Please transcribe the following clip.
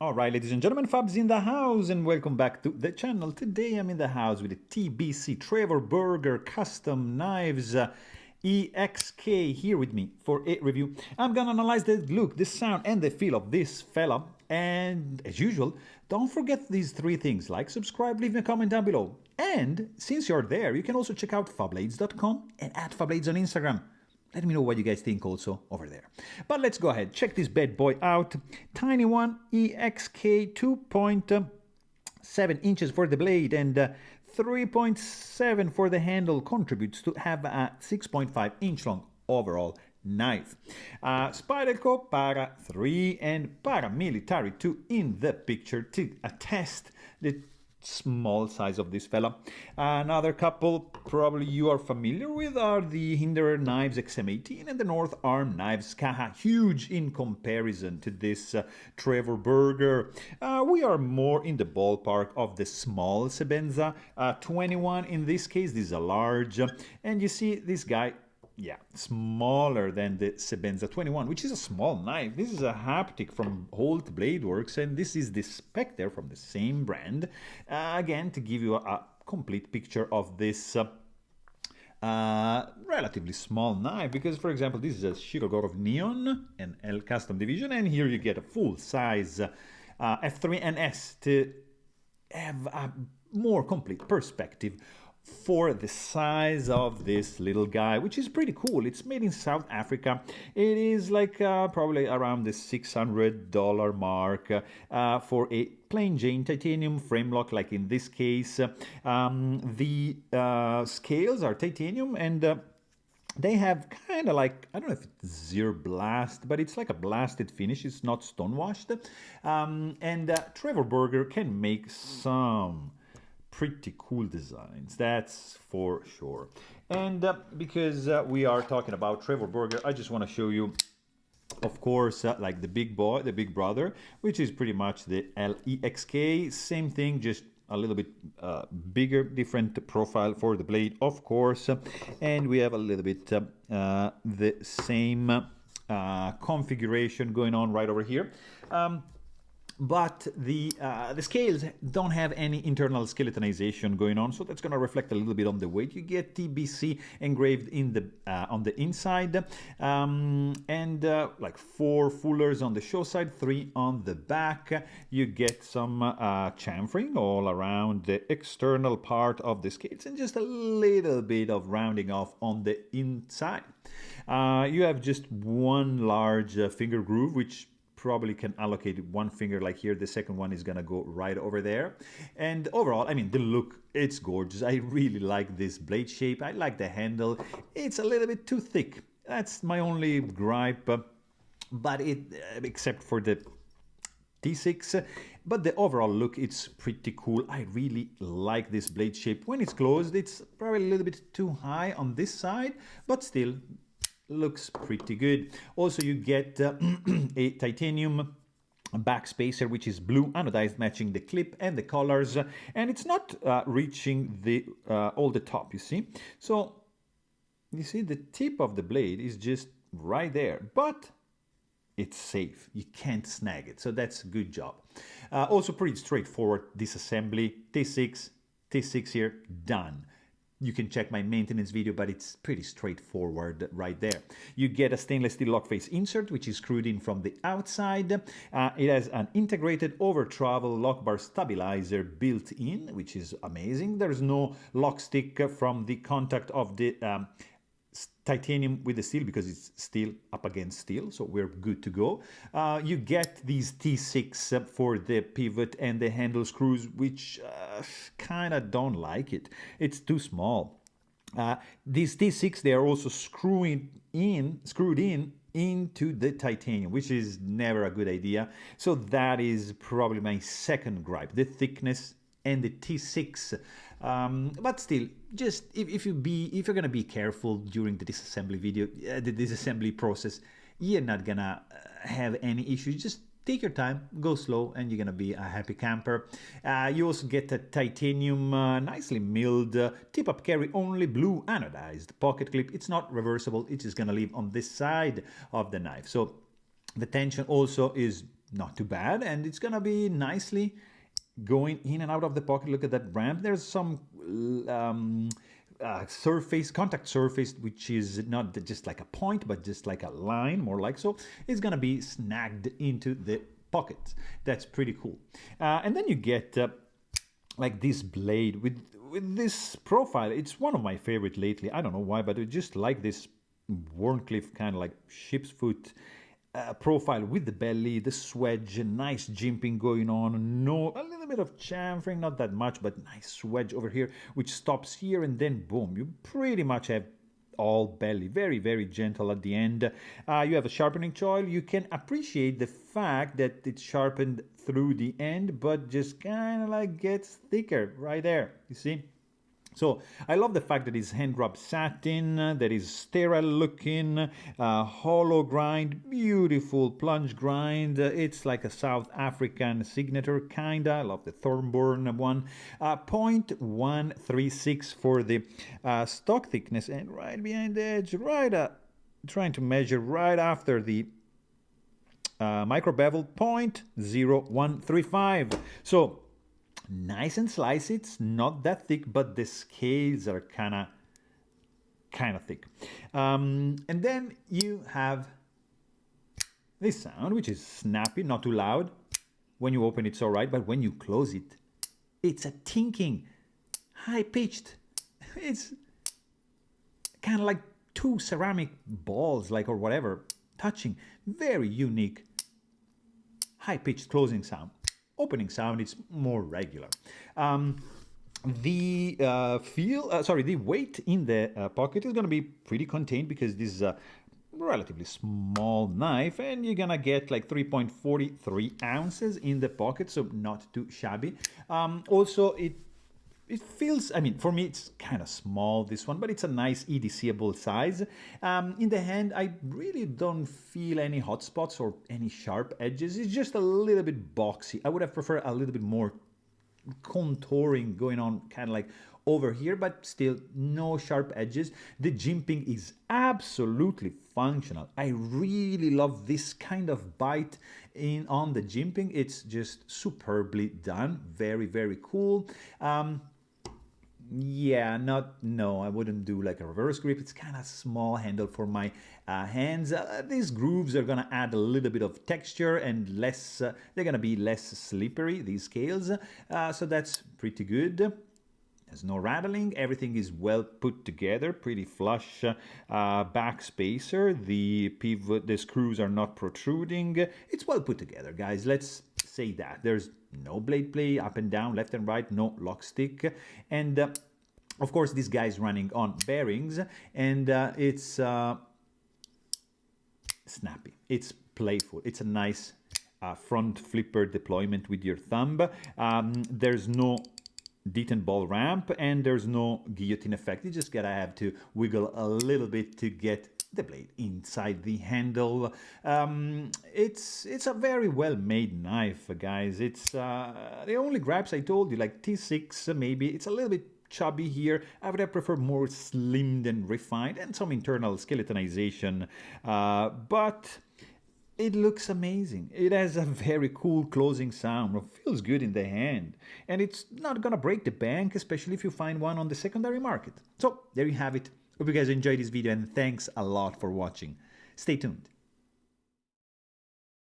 Alright, ladies and gentlemen, Fabs in the house, and welcome back to the channel. Today I'm in the house with the TBC Trevor Burger Custom Knives EXK here with me for a review. I'm gonna analyze the look, the sound, and the feel of this fella. And as usual, don't forget these three things: like, subscribe, leave me a comment down below. And since you're there, you can also check out fablades.com and @fablades on Instagram. Let me know what you guys think also over there. But let's go ahead, check this bad boy out. Tiny one, EXK 2.7 inches for the blade and 3.7 for the handle contributes to have a 6.5 inch long overall knife. Spyderco Para 3 and Paramilitary 2 in the picture to attest the small size of this fella. Another couple probably you are familiar with are the Hinderer Knives XM18 and the North Arm Knives Kaha. Huge in comparison to this Trevor Burger. We are more in the ballpark of the small Sebenza 21 in this case. This is a large, and you see this guy, yeah, smaller than the Sebenza 21, which is a small knife. This is a haptic from Holt Blade Works, and this is the Spectre from the same brand. Again, to give you a complete picture of this relatively small knife, because, for example, this is a Shirogorov Neon and L Custom Division, and here you get a full-size F3 and S to have a more complete perspective for the size of this little guy, which is pretty cool. It's made in South Africa. It is like probably around the $600 mark for a plain Jane titanium frame lock, like in this case. The scales are titanium, and they have kind of like, I don't know if it's zero blast, but it's like a blasted finish. It's not stone washed. Trevor Burger can make some pretty cool designs, that's for sure. And because we are talking about Trevor Burger, I just want to show you, of course, like the big boy, the big brother, which is pretty much the LEXK. Same thing, just a little bit bigger, different profile for the blade, of course. And we have a little bit the same configuration going on right over here. But the scales don't have any internal skeletonization going on, so that's going to reflect a little bit on the weight. You get TBC engraved in the on the inside, and like 4 fullers on the show side, 3 on the back. You get some chamfering all around the external part of the scales, and just a little bit of rounding off on the inside. You have just one large finger groove, which probably can allocate one finger like here. The second one is gonna go right over there. And overall, I mean, the look, it's gorgeous. I really like this blade shape. I like the handle. It's a little bit too thick. That's my only gripe, but it, except for the T6, but the overall look, it's pretty cool. I really like this blade shape. When it's closed, it's probably a little bit too high on this side, but still looks pretty good. Also, you get a titanium back spacer, which is blue anodized, matching the clip and the collars, and it's not reaching the all the top, you see. So you see the tip of the blade is just right there, but it's safe. You can't snag it, so that's a good job. Also pretty straightforward disassembly. T6 here, done. You can check my maintenance video, but it's pretty straightforward right there. You get a stainless steel lock face insert, which is screwed in from the outside. It has an integrated over-travel lock bar stabilizer built in, which is amazing. There's no lock stick from the contact of the titanium with the steel, because it's steel up against steel, so we're good to go. You get these T6 for the pivot and the handle screws, which kind of don't like it. It's too small. These T6, they are also screwed in into the titanium, which is never a good idea. So that is probably my second gripe, the thickness and the T6. But still, just if you're gonna be careful during the disassembly video, the disassembly process, you're not gonna have any issues. Just take your time, go slow, and you're gonna be a happy camper. You also get a titanium, nicely milled, tip-up carry only blue anodized pocket clip. It's not reversible, it's just gonna live on this side of the knife. So the tension also is not too bad, and it's gonna be nicely going in and out of the pocket. Look at that ramp. There's some contact surface, which is not just like a point, but just like a line, more like so. It's gonna be snagged into the pocket. That's pretty cool. And then you get like this blade with this profile. It's one of my favorite lately. I don't know why, but I just like this Warncliffe kind of like ship's foot profile with the belly, the swedge, nice jimping going on, a little bit of chamfering, not that much, but nice swedge over here, which stops here, and then boom, you pretty much have all belly, very, very gentle at the end. You have a sharpening choil. You can appreciate the fact that it's sharpened through the end, but just kind of like gets thicker right there, you see? So I love the fact that it's hand rubbed satin, that is sterile looking, hollow grind, beautiful plunge grind. It's like a South African signature kinda. I love the Thornburn one. 0.136 for the stock thickness, and right behind the edge, trying to measure right after the micro bevel, 0.0135. So nice and slicey. It's not that thick, but the scales are kind of thick. And then you have this sound, which is snappy, not too loud. When you open it's all right, but when you close it, it's a tinking, high-pitched. It's kind of like two ceramic balls, like, or whatever, touching. Very unique, high-pitched closing sound. Opening sound, it's more regular. The weight in the pocket is going to be pretty contained because this is a relatively small knife, and you're gonna get like 3.43 ounces in the pocket, so not too shabby. Also, it feels, I mean, for me it's kind of small, this one, but it's a nice EDCable size. In the hand, I really don't feel any hot spots or any sharp edges. It's just a little bit boxy. I would have preferred a little bit more contouring going on, kind of like over here, but still no sharp edges. The jimping is absolutely functional. I really love this kind of bite on the jimping. It's just superbly done. Very, very cool. Yeah, I wouldn't do like a reverse grip. It's kind of small handle for my hands. These grooves are gonna add a little bit of texture and less, they're gonna be less slippery, these scales. So that's pretty good. There's no rattling. Everything is well put together, pretty flush back spacer. The pivot, the screws are not protruding. It's well put together, guys. Let's say that. There's no blade play up and down, left and right, no lock stick. And of course, this guy is running on bearings, and it's snappy. It's playful. It's a nice front flipper deployment with your thumb. There's no detent ball ramp, and there's no guillotine effect. You just gotta have to wiggle a little bit to get the blade inside the handle. It's a very well made knife, guys. It's the only gripes I told you, like T6 maybe, it's a little bit chubby here. I would have preferred more slimmed and refined and some internal skeletonization, but it looks amazing. It has a very cool closing sound. It feels good in the hand. And it's not gonna break the bank, especially if you find one on the secondary market. So there you have it. Hope you guys enjoyed this video, and thanks a lot for watching. Stay tuned.